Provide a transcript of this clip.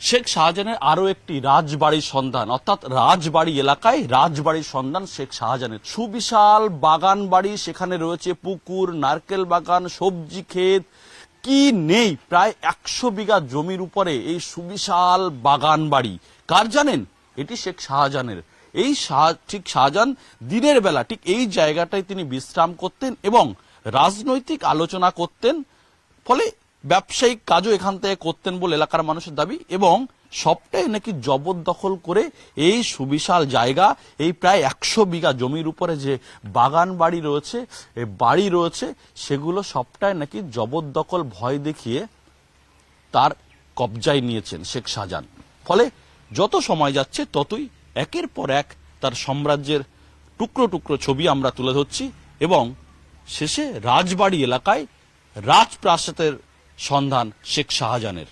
শেখ শাহজাহানের আরো একটি রাজবাড়ির সন্ধান, অর্থাৎ রাজবাড়ি এলাকায় রাজবাড়ির সন্ধান শেখ শাহজাহানের। সুবিশাল বাগান বাড়ি, সেখানে রয়েছে পুকুর, নারকেল বাগান, সবজি ক্ষেত, কি নেই। প্রায় 100 বিঘা জমির উপরে এই সুবিশাল বাগান বাড়ি। কার জানেন? এটি শেখ শাহজাহানের। এই ঠিক শাহজাহান দিনের বেলা ঠিক এই জায়গাটায় তিনি বিশ্রাম করতেন এবং রাজনৈতিক আলোচনা করতেন, ফলে ব্যবসায়িক কাজও এখান থেকে করতেন বলে এলাকার মানুষের দাবি। এবং সবটাই নাকি জবরদখল করে এই সুবিশাল জায়গা, এই প্রায় 100 বিঘা জমির উপরে যে বাগান বাড়ি রয়েছে, বাড়ি রয়েছে, সেগুলো সবটাই নাকি জবরদখল ভয় দেখিয়ে তার কবজায় নিয়েছেন শেখ শাহজাহান। ফলে যত সময় যাচ্ছে ততই একের পর এক তার সাম্রাজ্যের টুকরো টুকরো ছবি আমরা তুলে ধরছি এবং শেষে রাজবাড়ি এলাকায় রাজপ্রাসাদের সন্ধান শেখ শাহজাহানের।